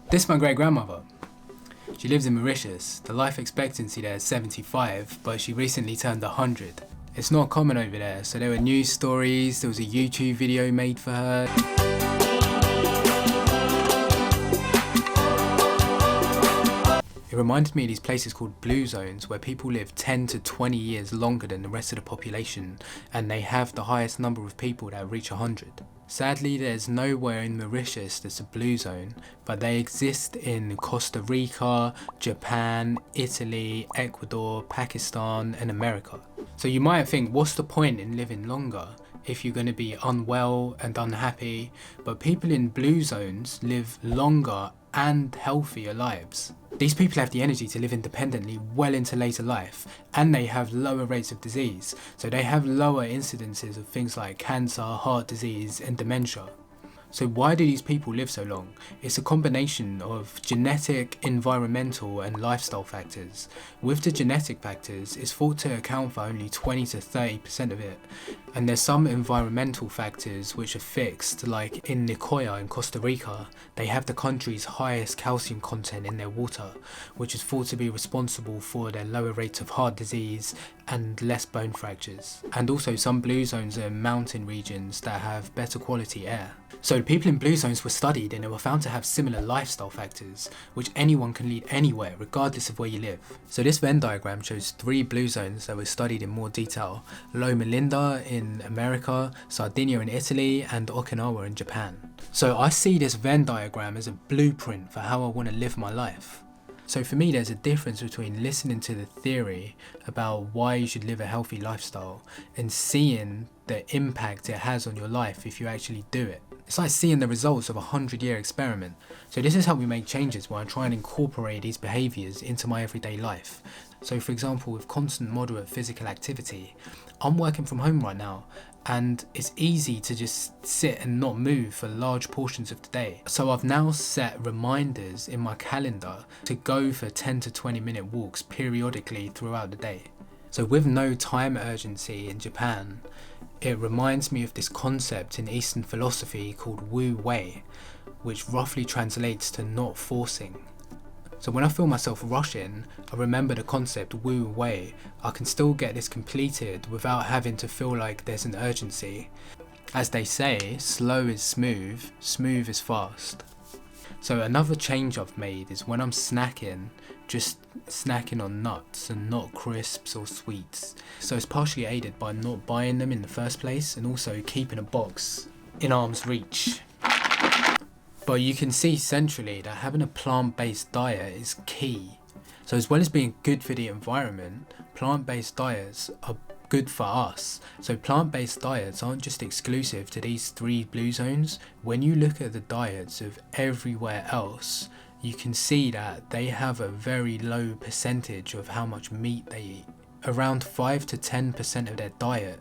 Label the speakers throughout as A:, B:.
A: This is my great grandmother. She lives in Mauritius. The life expectancy there is 75, but she recently turned 100. It's not common over there, so there were news stories, there was a YouTube video made for her. It reminded me of these places called blue zones where people live 10 to 20 years longer than the rest of the population, and they have the highest number of people that reach 100. Sadly, there's nowhere in Mauritius that's a blue zone, but they exist in Costa Rica, Japan, Italy, Ecuador, Pakistan and America. So you might think, what's the point in living longer if you're going to be unwell and unhappy? But people in blue zones live longer and healthier lives. These people have the energy to live independently well into later life, and they have lower rates of disease, so they have lower incidences of things like cancer, heart disease and dementia. So why do these people live so long? It's a combination of genetic, environmental and lifestyle factors. With the genetic factors, it's thought to account for only 20 to 30% of it. And there's some environmental factors which are fixed, like in Nicoya in Costa Rica, they have the country's highest calcium content in their water, which is thought to be responsible for their lower rates of heart disease and less bone fractures. And also some blue zones are mountain regions that have better quality air. So the people in blue zones were studied and they were found to have similar lifestyle factors, which anyone can lead anywhere regardless of where you live. So this Venn diagram shows 3 blue zones that were studied in more detail: Loma Linda in America, Sardinia in Italy and Okinawa in Japan. So I see this Venn diagram as a blueprint for how I want to live my life. So for me, there's a difference between listening to the theory about why you should live a healthy lifestyle and seeing the impact it has on your life if you actually do it. It's like seeing the results of a 100-year experiment. So this has helped me make changes where I try and incorporate these behaviours into my everyday life. So for example, with constant moderate physical activity, I'm working from home right now, and it's easy to just sit and not move for large portions of the day. So I've now set reminders in my calendar to go for 10 to 20 minute walks periodically throughout the day. So with no time urgency in Japan, it reminds me of this concept in Eastern philosophy called Wu Wei, which roughly translates to not forcing. So when I feel myself rushing, I remember the concept Wu Wei. I can still get this completed without having to feel like there's an urgency. As they say, slow is smooth, smooth is fast. So another change I've made is when I'm snacking, just snacking on nuts and not crisps or sweets. So it's partially aided by not buying them in the first place and also keeping a box in arm's reach. But you can see centrally that having a plant-based diet is key. So as well as being good for the environment, plant-based diets are good for us. So plant-based diets aren't just exclusive to these 3 blue zones. When you look at the diets of everywhere else, you can see that they have a very low percentage of how much meat they eat. Around 5 to 10% of their diet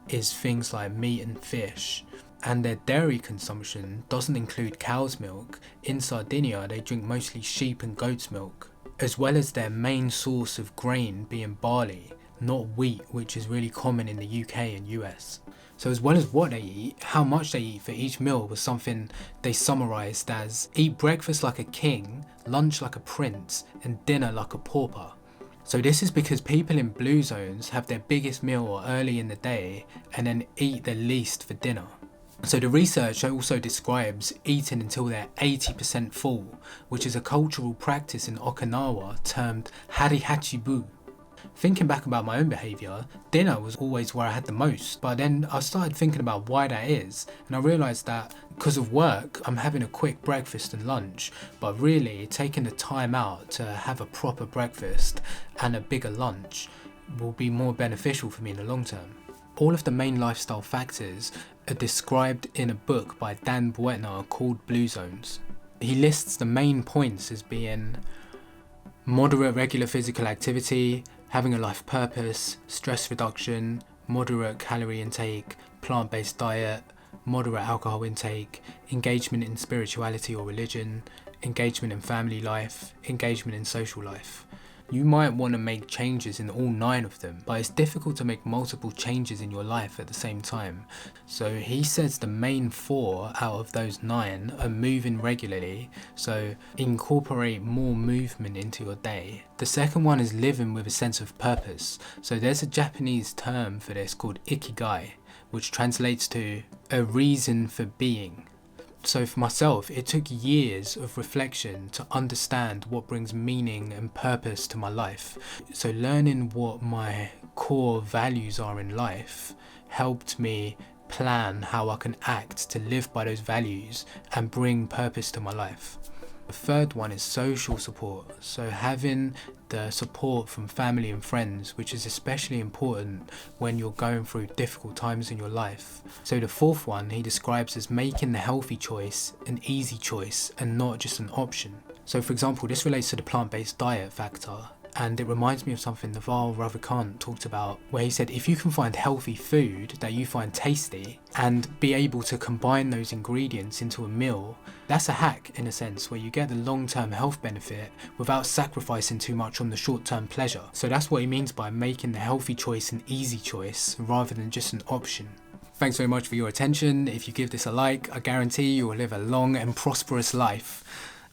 A: is things like meat and fish. And their dairy consumption doesn't include cow's milk. In Sardinia, they drink mostly sheep and goat's milk, as well as their main source of grain being barley, not wheat, which is really common in the UK and US. So as well as what they eat, how much they eat for each meal was something they summarised as: eat breakfast like a king, lunch like a prince, and dinner like a pauper. So this is because people in blue zones have their biggest meal early in the day and then eat the least for dinner. So the research also describes eating until they're 80% full, which is a cultural practice in Okinawa termed harihachibu. Thinking back about my own behaviour, dinner was always where I had the most, but then I started thinking about why that is, and I realised that because of work I'm having a quick breakfast and lunch, but really taking the time out to have a proper breakfast and a bigger lunch will be more beneficial for me in the long term. All of the main lifestyle factors are described in a book by Dan Buettner called Blue Zones. He lists the main points as being moderate regular physical activity, having a life purpose, stress reduction, moderate calorie intake, plant-based diet, moderate alcohol intake, engagement in spirituality or religion, engagement in family life, engagement in social life. You might want to make changes in all 9 of them, but it's difficult to make multiple changes in your life at the same time. So he says the main 4 out of those 9 are moving regularly, so incorporate more movement into your day. The second one is living with a sense of purpose. So there's a Japanese term for this called ikigai, which translates to a reason for being. So for myself, it took years of reflection to understand what brings meaning and purpose to my life. So learning what my core values are in life helped me plan how I can act to live by those values and bring purpose to my life. The third one is social support. So having the support from family and friends, which is especially important when you're going through difficult times in your life. So the fourth one he describes as making the healthy choice an easy choice and not just an option. So for example, this relates to the plant-based diet factor. And it reminds me of something Naval Ravikant talked about, where he said if you can find healthy food that you find tasty and be able to combine those ingredients into a meal, that's a hack in a sense, where you get the long-term health benefit without sacrificing too much on the short-term pleasure. So that's what he means by making the healthy choice an easy choice rather than just an option. Thanks very much for your attention. If you give this a like, I guarantee you will live a long and prosperous life.